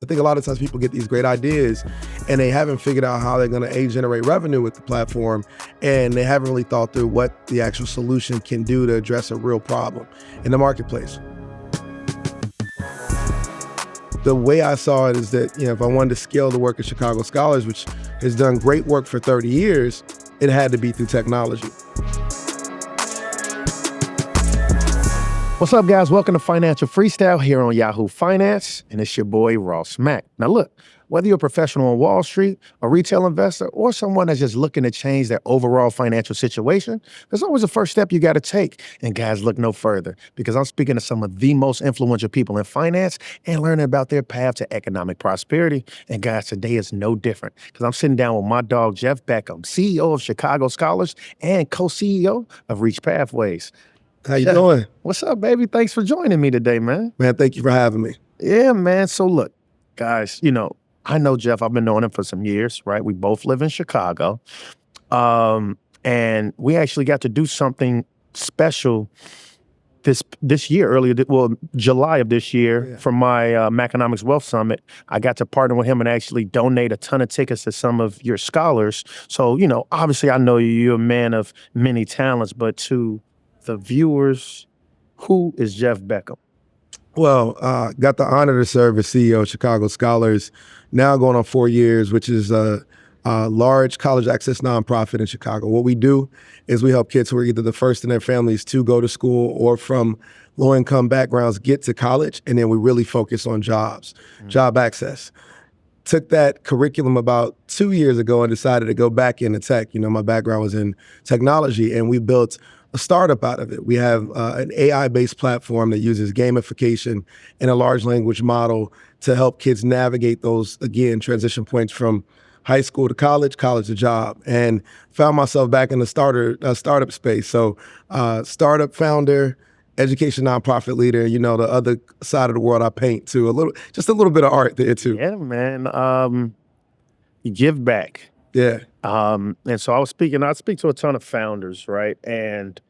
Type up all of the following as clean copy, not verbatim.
think a lot of times people get these great ideas and they haven't figured out how they're going to generate revenue with the platform, and they haven't really thought through what the actual solution can do to address a real problem in the marketplace. The way I saw it is that, if I wanted to scale the work of Chicago Scholars, which has done great work for 30 years, it had to be through technology. What's up, guys? Welcome to Financial Freestyle here on Yahoo Finance, and it's your boy, Ross Mack. Now look, whether you're a professional on Wall Street, a retail investor, or someone that's just looking to change their overall financial situation, there's always a first step you got to take. And guys, look no further, because I'm speaking to some of the most influential people in finance and learning about their path to economic prosperity. And guys, today is no different, because I'm sitting down with my dog, Jeff Beckham, CEO of Chicago Scholars and co-CEO of Reach Pathways. How you doing? What's up, baby? Thanks for joining me today, man. Man, thank you for having me. Yeah, man. So look, guys, I know Jeff. I've been knowing him for some years, right? We both live in Chicago. And we actually got to do something special this year, July of this year, for my Maconomics Wealth Summit. I got to partner with him and actually donate a ton of tickets to some of your scholars. So, obviously I know you're a man of many talents, but to the viewers, who is Jeff Beckham? Well, got the honor to serve as CEO of Chicago Scholars, now going on 4 years, which is a large college access nonprofit in Chicago. What we do is we help kids who are either the first in their families to go to school or from low-income backgrounds get to college, and then we really focus on jobs, job access. Took that curriculum about 2 years ago and decided to go back into tech. My background was in technology, and we built a startup out of it. We have an AI-based platform that uses gamification and a large language model to help kids navigate those, again, transition points from high school to college to job, and found myself back in the startup space. So startup founder, education nonprofit leader, the other side of the world I paint too, just a little bit of art there too. Yeah, man. You give back. Yeah. And so I speak to a ton of founders, right? And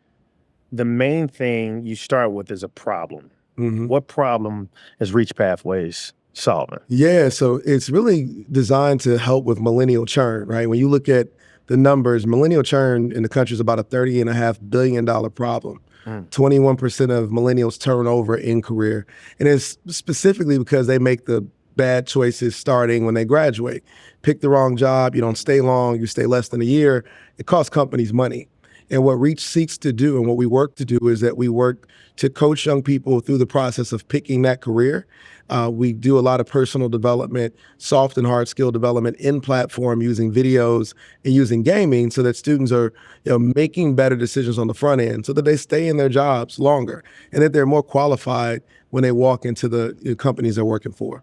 the main thing you start with is a problem. Mm-hmm. What problem is Reach Pathways solving? Yeah, so it's really designed to help with millennial churn, right? When you look at the numbers, millennial churn in the country is about a $30.5 billion problem. 21% of millennials turn over in career. And it's specifically because they make the bad choices starting when they graduate. Pick the wrong job, you don't stay long, you stay less than a year. It costs companies money. And what Reach seeks to do and what we work to do is that we work to coach young people through the process of picking that career. We do a lot of personal development, soft and hard skill development in platform using videos and using gaming so that students are making better decisions on the front end so that they stay in their jobs longer and that they're more qualified when they walk into the companies they're working for.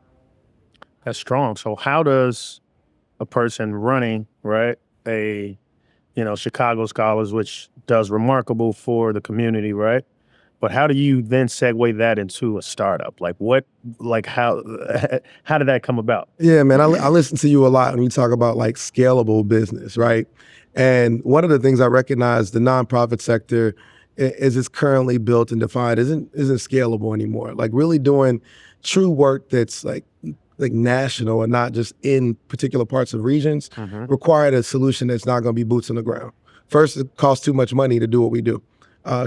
That's strong. So how does a person running, right, Chicago Scholars, which does remarkable for the community, right? But how do you then segue that into a startup? How did that come about? Yeah, man, I listen to you a lot when you talk about scalable business, right? And one of the things I recognize the nonprofit sector as it's currently built and defined isn't scalable anymore. Really doing true work that's national and not just in particular parts of regions, required a solution that's not going to be boots on the ground. First, it costs too much money to do what we do.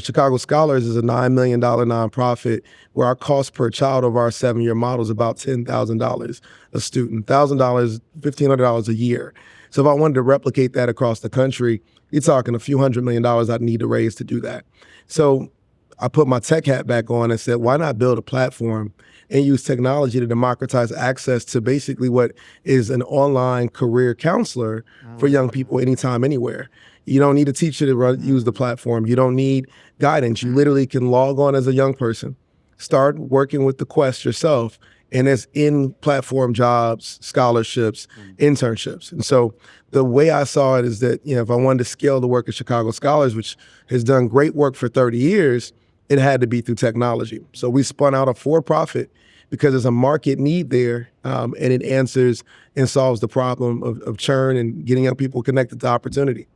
Chicago Scholars is a $9 million nonprofit where our cost per child of our 7-year model is about $10,000 a student, $1,000, $1,500 a year. So if I wanted to replicate that across the country, you're talking a few $100 million I'd need to raise to do that. So I put my tech hat back on and said, why not build a platform and use technology to democratize access to basically what is an online career counselor for young people anytime, anywhere. You don't need a teacher to use the platform. You don't need guidance. You literally can log on as a young person, start working with the Quest yourself, and it's in-platform jobs, scholarships, internships. And so the way I saw it is that, if I wanted to scale the work of Chicago Scholars, which has done great work for 30 years, it had to be through technology. So we spun out a for-profit because there's a market need there, and it answers and solves the problem of churn and getting young people connected to opportunity.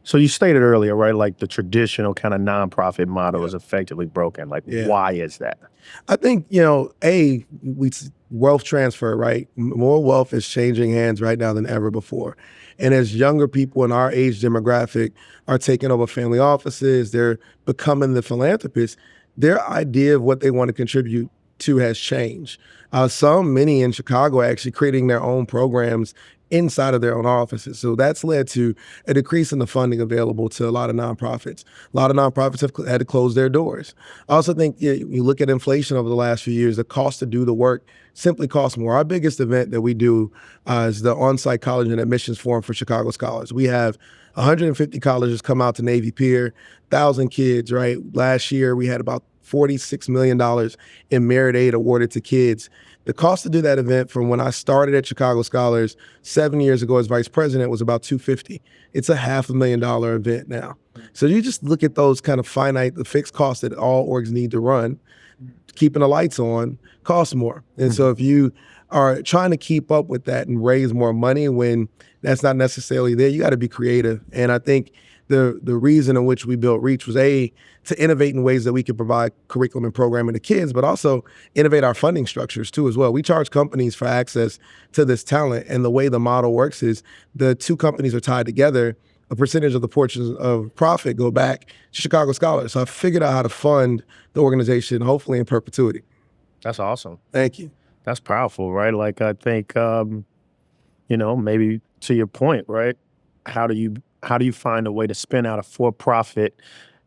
So you stated earlier, right, like the traditional kind of nonprofit model Yeah. is effectively broken. Like, Yeah. why is that? I think, wealth transfer, right? More wealth is changing hands right now than ever before. And as younger people in our age demographic are taking over family offices, they're becoming the philanthropists, their idea of what they want to contribute to has changed. Many in Chicago are actually creating their own programs inside of their own offices. So that's led to a decrease in the funding available to a lot of nonprofits. A lot of nonprofits have had to close their doors. I also think you look at inflation over the last few years, the cost to do the work simply costs more. Our biggest event that we do is the on-site college and admissions forum for Chicago scholars. We have 150 colleges come out to Navy Pier, 1,000 kids, right? Last year, we had about $46 million in merit aid awarded to kids. The cost to do that event from when I started at Chicago Scholars 7 years ago as vice president was about $250. It's a $500,000 event now. So you just look at those kind of finite, the fixed costs that all orgs need to run. Keeping the lights on costs more. And so if you are trying to keep up with that and raise more money when that's not necessarily there, you got to be creative. And I think the reason in which we built Reach was to innovate in ways that we could provide curriculum and programming to kids, but also innovate our funding structures too as well. We charge companies for access to this talent, and the way the model works is the two companies are tied together. A percentage of the portions of profit go back to Chicago Scholars. So I figured out how to fund the organization, hopefully in perpetuity. That's awesome. Thank you. That's powerful, right? Like, I think, maybe to your point, right? How do you find a way to spin out a for-profit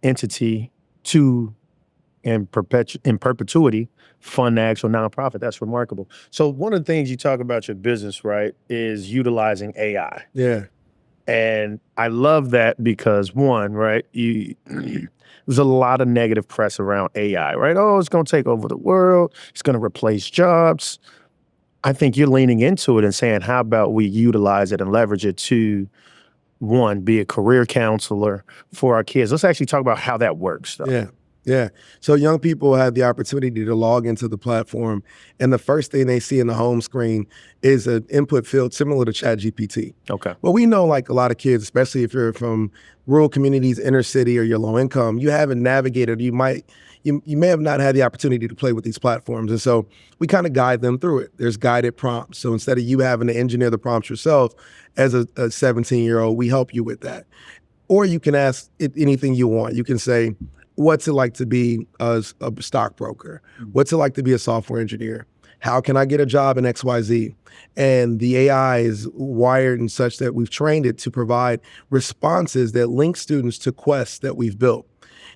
entity to, in perpetuity, fund the actual nonprofit? That's remarkable. So one of the things you talk about your business, right, is utilizing AI. Yeah. And I love that because one, right, there's a lot of negative press around AI, right? Oh, it's going to take over the world. It's going to replace jobs. I think you're leaning into it and saying, how about we utilize it and leverage it to, one, be a career counselor for our kids. Let's actually talk about how that works, though. Yeah. Yeah. So young people have the opportunity to log into the platform, and the first thing they see in the home screen is an input field similar to ChatGPT. Okay. Well, we know like a lot of kids, especially if you're from rural communities, inner city, or you're low income, you haven't navigated, you may have not had the opportunity to play with these platforms. And so we kind of guide them through it. There's guided prompts. So instead of you having to engineer the prompts yourself as a 17-year-old, we help you with that. Or you can ask it anything you want. You can say, what's it like to be a stockbroker? What's it like to be a software engineer? How can I get a job in XYZ? And the AI is wired in such that we've trained it to provide responses that link students to quests that we've built.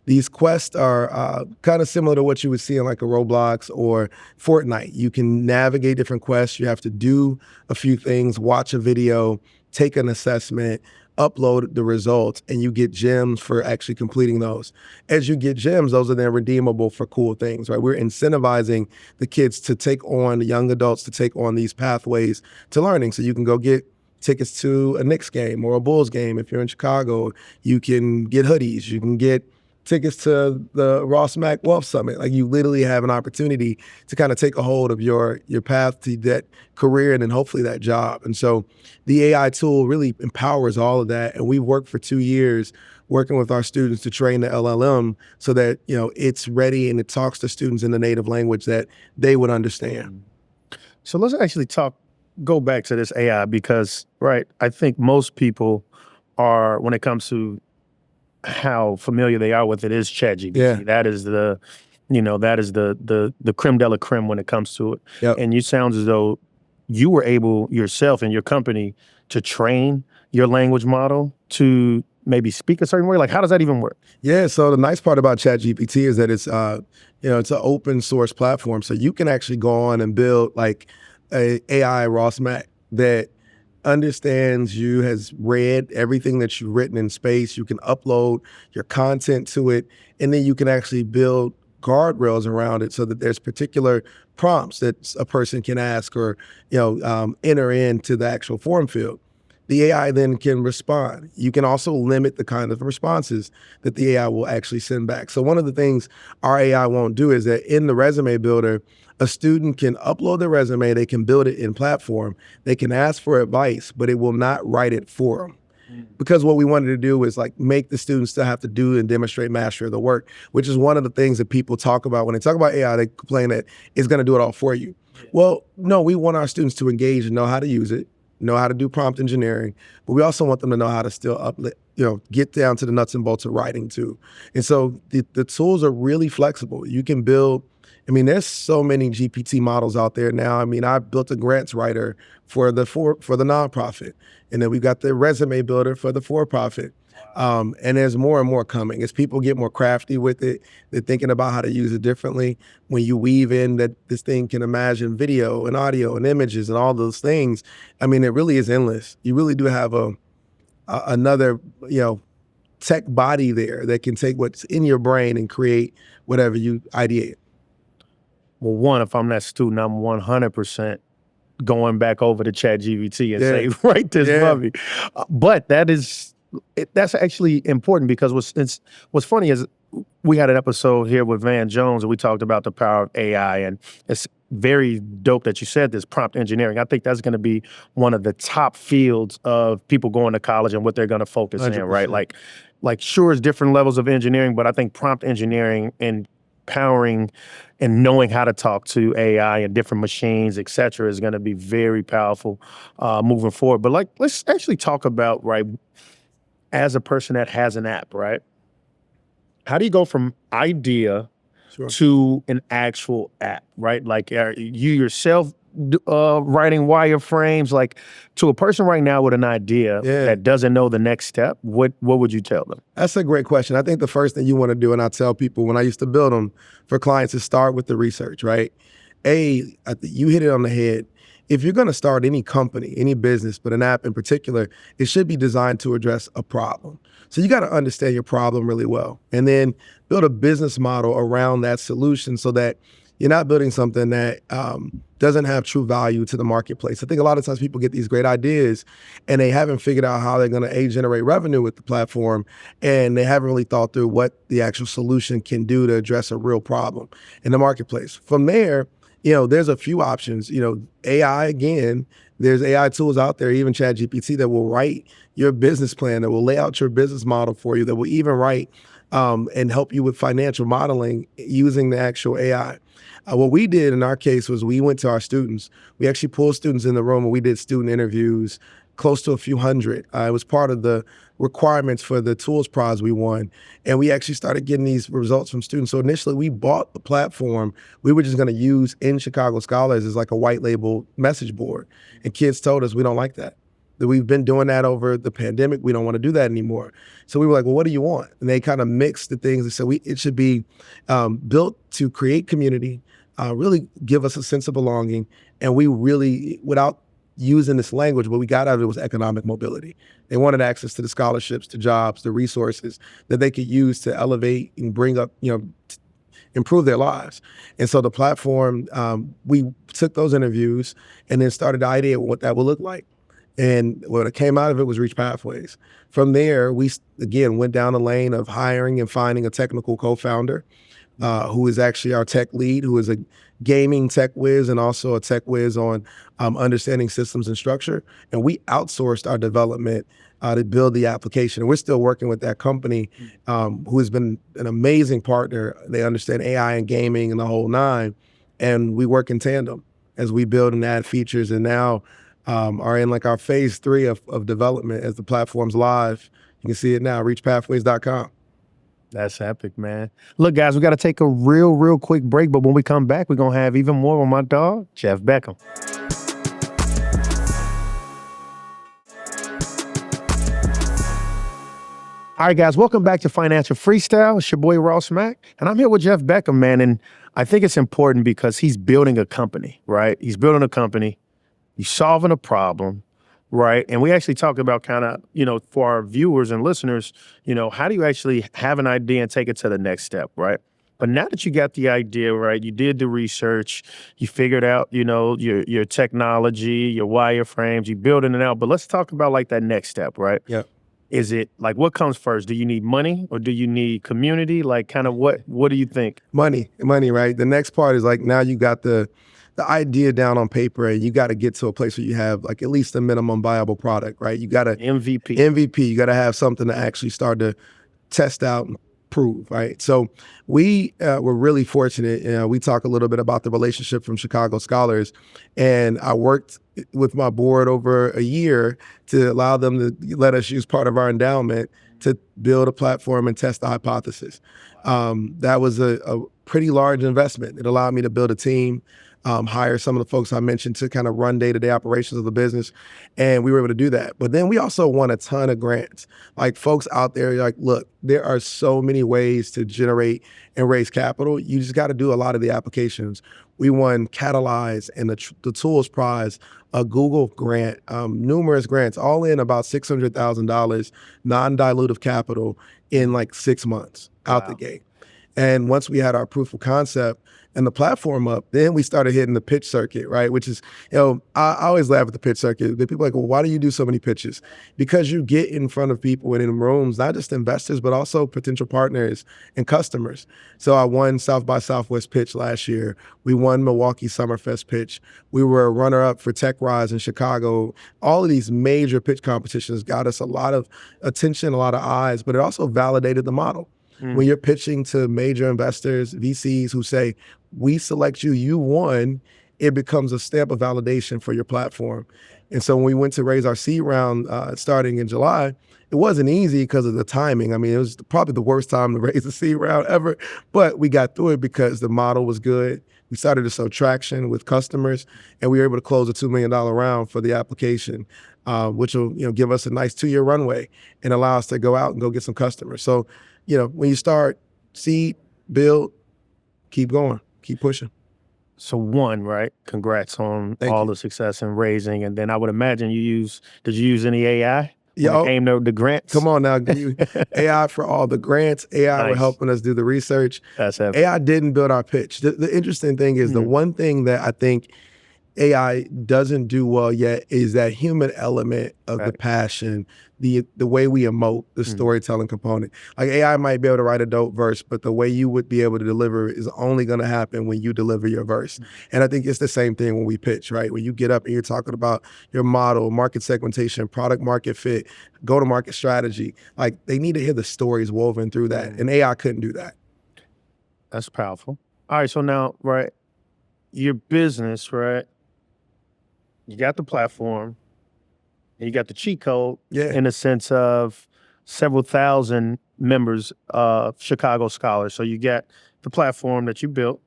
These quests are kind of similar to what you would see in like a Roblox or Fortnite. You can navigate different quests. You have to do a few things, watch a video, take an assessment, upload the results, and you get gems for actually completing those. As you get gems, those are then redeemable for cool things, right? We're incentivizing the kids to take on, the young adults to take on these pathways to learning. So you can go get tickets to a Knicks game or a Bulls game if you're in Chicago. You can get hoodies. You can get tickets to the Ross Mack Wealth Summit. Like you literally have an opportunity to kind of take a hold of your path to that career and then hopefully that job. And so the AI tool really empowers all of that. And we've worked for 2 years working with our students to train the LLM so that, it's ready and it talks to students in the native language that they would understand. So let's actually go back to this AI because, right, I think most people are, when it comes to how familiar they are with it, is ChatGPT. Yeah. That is the creme de la creme when it comes to it. Yep. And you sound as though you were able yourself and your company to train your language model to maybe speak a certain way. Like, how does that even work? Yeah. So the nice part about ChatGPT is that it's it's an open source platform. So you can actually go on and build like a AI Ross Mack that understands you, has read everything that you've written in space. You can upload your content to it, and then you can actually build guardrails around it so that there's particular prompts that a person can ask or enter into the actual form field. The AI then can respond. You can also limit the kind of responses that the AI will actually send back. So one of the things our AI won't do is that in the resume builder, a student can upload their resume, they can build it in platform, they can ask for advice, but it will not write it for them. because what we wanted to do is like make the students still have to do and demonstrate mastery of the work, which is one of the things that people talk about. When they talk about AI, they complain that it's going to do it all for you. Well, no, we want our students to engage and know how to use it, know how to do prompt engineering, but we also want them to know how to still get down to the nuts and bolts of writing too. And so the tools are really flexible. You can build, there's so many GPT models out there now. I built a grants writer for the nonprofit, and then we've got the resume builder for the for-profit. And there's more and more coming. As people get more crafty with it, they're thinking about how to use it differently. When you weave in that this thing can imagine video and audio and images and all those things, it really is endless. You really do have another, tech body there that can take what's in your brain and create whatever you ideate. Well, one, if I'm that student, I'm 100% going back over to ChatGPT and say, write this for me. But that's actually important, because what's funny is we had an episode here with Van Jones and we talked about the power of AI, and it's very dope that you said this, prompt engineering. I think that's going to be one of the top fields of people going to college and what they're going to focus 100%. In, right? Like sure, it's different levels of engineering, but I think prompt engineering and empowering and knowing how to talk to AI and different machines, et cetera, is going to be very powerful moving forward. But let's actually talk about, right, as a person that has an app, right? How do you go from idea to an actual app, right? Like, are you yourself writing wireframes, like to a person right now with an idea that doesn't know the next step, what would you tell them? That's a great question. I think the first thing you want to do, and I tell people when I used to build them for clients, is start with the research, right? You hit it on the head. If you're going to start any company, any business, but an app in particular, it should be designed to address a problem. So you got to understand your problem really well, and then build a business model around that solution so that you're not building something that doesn't have true value to the marketplace. I think a lot of times people get these great ideas and they haven't figured out how they're going to generate revenue with the platform, and they haven't really thought through what the actual solution can do to address a real problem in the marketplace. From there, there's a few options. AI, again, there's AI tools out there, even ChatGPT, that will write your business plan, that will lay out your business model for you, that will even write and help you with financial modeling using the actual AI. What we did in our case was we went to our students. We actually pulled students in the room and we did student interviews, close to a few hundred. It was part of the requirements for the tools prize we won. And we actually started getting these results from students. So initially we bought the platform we were just going to use in Chicago Scholars as like a white label message board. And kids told us we don't like that we've been doing that over the pandemic. We don't want to do that anymore. So we were like, well, what do you want? And they kind of mixed the things and said it should be built to create community, really give us a sense of belonging. And we really, without using this language, what we got out of it was economic mobility. They wanted access to the scholarships, to jobs, the resources that they could use to elevate and bring up, improve their lives. And so the platform, we took those interviews and then started to ideate what that would look like. And what came out of it was Reach Pathways. From there, we, again, went down the lane of hiring and finding a technical co-founder who is actually our tech lead, who is a gaming tech whiz and also a tech whiz on understanding systems and structure. And we outsourced our development to build the application. And we're still working with that company who has been an amazing partner. They understand AI and gaming and the whole nine. And we work in tandem as we build and add features, and now are in like our phase 3 of development as the platform's live. You can see it now, reachpathways.com. That's epic, man. Look, guys, we got to take a real quick break, but when we come back, we're going to have even more with my dog, Jeff Beckham. All right, guys, welcome back to Financial Freestyle. It's your boy, Ross Mack, and I'm here with Jeff Beckham, man, and I think it's important because he's building a company, right? He's building a company. He's solving a problem, right? And we actually talked about kind of, for our viewers and listeners, how do you actually have an idea and take it to the next step, right? But now that you got the idea, right, you did the research, you figured out, your technology, your wireframes, you building it out. But let's talk about like that next step, right? Yeah. Is it like, what comes first? Do you need money or do you need community? Like kind of what do you think? Money, right? The next part is like, now you got the the idea down on paper, and you got to get to a place where you have like at least a minimum viable product, right? You got to MVP. You got to have something to actually start to test out and prove, right? So we were really fortunate. We talk a little bit about the relationship from Chicago Scholars, and I worked with my board over a year to allow them to let us use part of our endowment to build a platform and test the hypothesis. That was a pretty large investment. It allowed me to build a team, hire some of the folks I mentioned to kind of run day-to-day operations of the business, and we were able to do that. But then we also won a ton of grants. Like folks out there, like, look, there are so many ways to generate and raise capital. You just got to do a lot of the applications. We won Catalyze and the Tools Prize, a Google grant, numerous grants, all in about $600,000 non-dilutive capital in like 6 months out the gate. And once we had our proof of concept and the platform up, then we started hitting the pitch circuit, right? Which is, I always laugh at the pitch circuit. The people are like, well, why do you do so many pitches? Because you get in front of people and in rooms, not just investors, but also potential partners and customers. So I won South by Southwest pitch last year. We won Milwaukee Summerfest pitch. We were a runner-up for Tech Rise in Chicago. All of these major pitch competitions got us a lot of attention, a lot of eyes, but it also validated the model. When you're pitching to major investors, VCs who say, we select you, you won, it becomes a stamp of validation for your platform. And so when we went to raise our seed round starting in July, it wasn't easy because of the timing. I mean, it was probably the worst time to raise a seed round ever, but we got through it because the model was good. We started to show traction with customers, and we were able to close a $2 million round for the application, which will give us a nice 2-year runway and allow us to go out and go get some customers. So, when you start, seed, build, keep going, keep pushing. So one, right? Congrats on all the success in raising. And then I would imagine did you use any AI? When it came to the grants? Come on now, AI for all the grants. AI were helping us do the research. That's heavy. AI didn't build our pitch. The interesting thing is the one thing that I think AI doesn't do well yet is that human element of the passion, the way we emote, the storytelling component. Like AI might be able to write a dope verse, but the way you would be able to deliver is only going to happen when you deliver your verse. And I think it's the same thing when we pitch, right? When you get up and you're talking about your model, market segmentation, product market fit, go-to-market strategy, like they need to hear the stories woven through that. And AI couldn't do that. That's powerful. All right, so now, right, your business, right? You got the platform, and you got the cheat code in the sense of several thousand members of Chicago Scholars. So you got the platform that you built,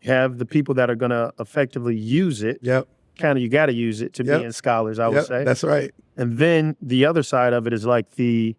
you have the people that are going to effectively use it. Yep. Kind of, you got to use it to be in Scholars, I would say. That's right. And then the other side of it is like the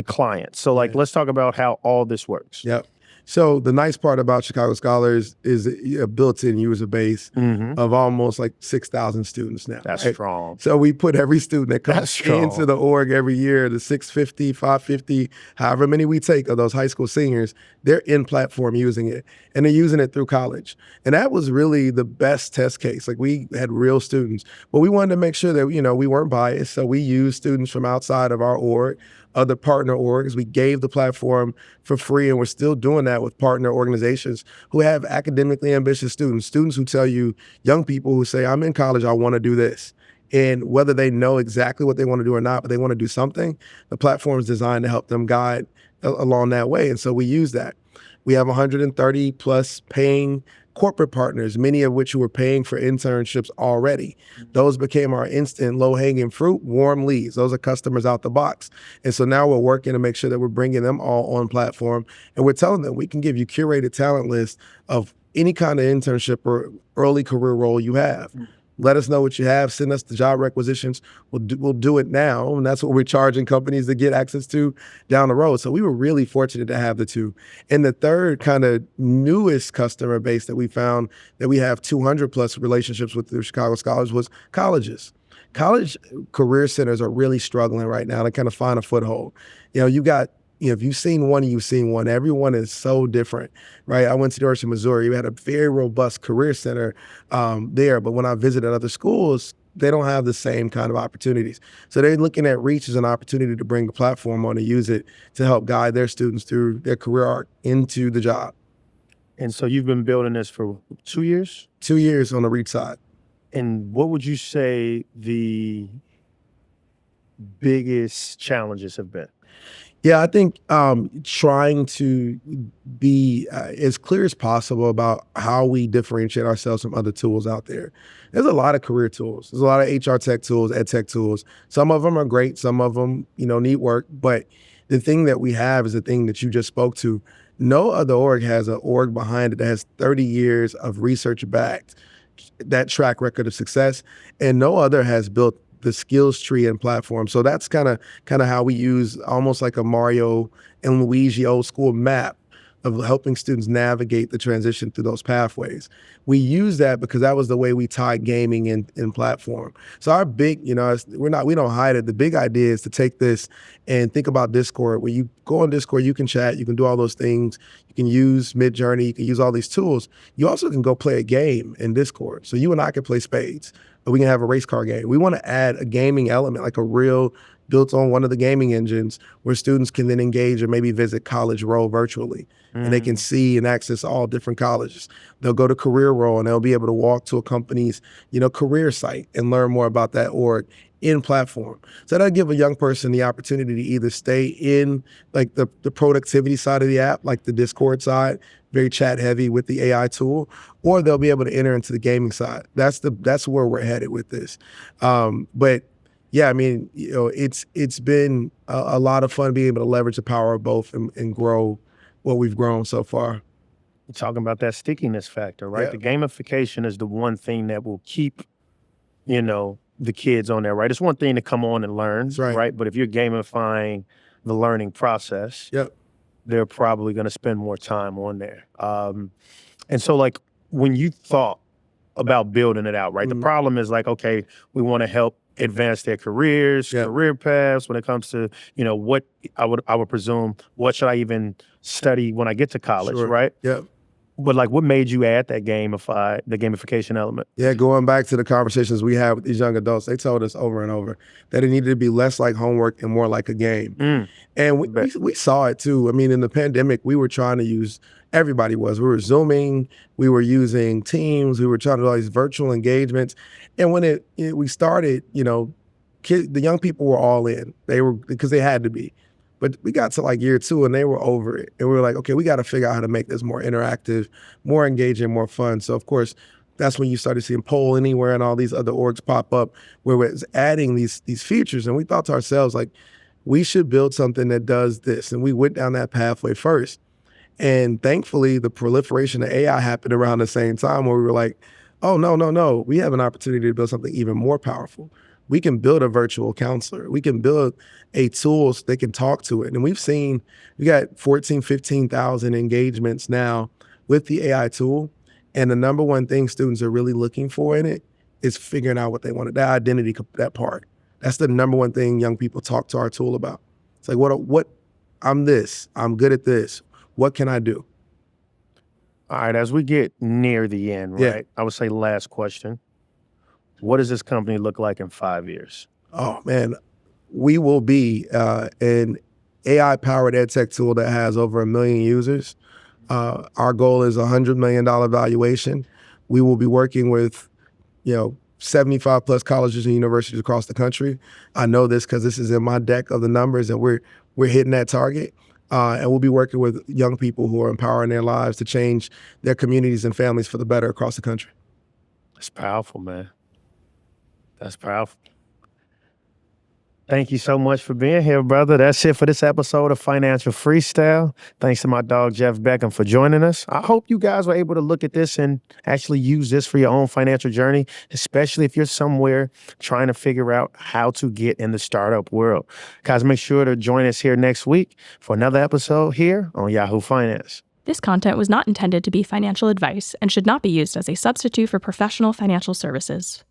client. So like, let's talk about how all this works. Yep. So the nice part about Chicago Scholars is a built-in user base of almost like 6,000 students now. That's strong. So we put every student that comes into the org every year, the 650, 550, however many we take of those high school seniors, they're in platform using it, and they're using it through college. And that was really the best test case. Like we had real students, but we wanted to make sure that, we weren't biased. So we used students from outside of our org, other partner orgs. We gave the platform for free, and we're still doing that with partner organizations who have academically ambitious students who tell you, young people who say, I'm in college, I want to do this. And whether they know exactly what they want to do or not, but they want to do something, the platform is designed to help them guide along that way. And so we use that. We have 130 plus paying corporate partners, many of which were paying for internships already. Those became our instant low-hanging fruit, warm leads. Those are customers out the box. And so now we're working to make sure that we're bringing them all on platform. And we're telling them we can give you curated talent lists of any kind of internship or early career role you have. Let us know what you have. Send us the job requisitions. We'll do it now. And that's what we're charging companies to get access to down the road. So we were really fortunate to have the two. And the third kind of newest customer base that we found that we have 200 plus relationships with the Chicago Scholars was colleges. College career centers are really struggling right now to kind of find a foothold. You got if you've seen one, you've seen one. Everyone is so different, right? I went to the University of Missouri. We had a very robust career center there. But when I visited other schools, they don't have the same kind of opportunities. So they're looking at Reach as an opportunity to bring the platform on and use it to help guide their students through their career arc into the job. And so you've been building this for 2 years? 2 years on the REIT side. And what would you say the biggest challenges have been? Yeah, I think trying to be as clear as possible about how we differentiate ourselves from other tools out there. There's a lot of career tools. There's a lot of HR tech tools, ed tech tools. Some of them are great. Some of them, need work. But the thing that we have is the thing that you just spoke to. No other org has an org behind it that has 30 years of research backed, that track record of success, and no other has built the skills tree and platform. So that's kind of how we use almost like a Mario and Luigi old school map of helping students navigate the transition through those pathways. We use that because that was the way we tied gaming in platform. So our big, we don't hide it. The big idea is to take this and think about Discord. When you go on Discord, you can chat, you can do all those things. You can use Midjourney, you can use all these tools. You also can go play a game in Discord. So you and I can play spades, or we can have a race car game. We want to add a gaming element, like a real built on one of the gaming engines where students can then engage or maybe visit College Row virtually. And they can see and access all different colleges. They'll go to Career Row and they'll be able to walk to a company's, career site and learn more about that org in platform. So that'll give a young person the opportunity to either stay in like the productivity side of the app, like the Discord side, very chat heavy with the AI tool, or they'll be able to enter into the gaming side. That's where we're headed with this. But yeah, I mean, it's been a lot of fun being able to leverage the power of both and grow what we've grown so far. You're talking about that stickiness factor, right? Yeah. The gamification is the one thing that will keep, the kids on there, right? It's one thing to come on and learn, That's right. But if you're gamifying the learning process, Yep. they're probably going to spend more time on there. And so, like, when you thought about building it out, right? The problem is like, okay, we want to help advance their careers, Yep. career paths. When it comes to, what I would presume, what should I even study when I get to college, Sure. right? Yep. But like, what made you add the gamification element? Yeah, going back to the conversations we had with these young adults, they told us over and over that it needed to be less like homework and more like a game. And we saw it too. I mean, in the pandemic, we were trying to use, everybody was. We were Zooming, we were using Teams, we were trying to do all these virtual engagements. And when we started, the young people were all in. They were, because they had to be. But we got to like year 2 and they were over it. And we were like, okay, we got to figure out how to make this more interactive, more engaging, more fun. So of course, that's when you started seeing Poll Anywhere and all these other orgs pop up where we're adding these features. And we thought to ourselves, like, we should build something that does this. And we went down that pathway first. And thankfully, the proliferation of AI happened around the same time where we were like, oh, no. We have an opportunity to build something even more powerful. We can build a virtual counselor. We can build a tool so they can talk to it. And we got 14, 15,000 engagements now with the AI tool. And the number one thing students are really looking for in it is figuring out what they want, that identity, that part. That's the number one thing young people talk to our tool about. It's like, what, I'm this, I'm good at this. What can I do? All right, as we get near the end, Yeah. right? I would say last question. What does this company look like in 5 years? Oh man, we will be an AI-powered ed tech tool that has over 1 million users. Our goal is $100 million valuation. We will be working with, 75 plus colleges and universities across the country. I know this because this is in my deck of the numbers, and we're hitting that target. And we'll be working with young people who are empowering their lives to change their communities and families for the better across the country. That's powerful, man. That's powerful. Thank you so much for being here, brother. That's it for this episode of Financial Freestyle. Thanks to my dog, Jeff Beckham, for joining us. I hope you guys were able to look at this and actually use this for your own financial journey, especially if you're somewhere trying to figure out how to get in the startup world. Guys, make sure to join us here next week for another episode here on Yahoo Finance. This content was not intended to be financial advice and should not be used as a substitute for professional financial services.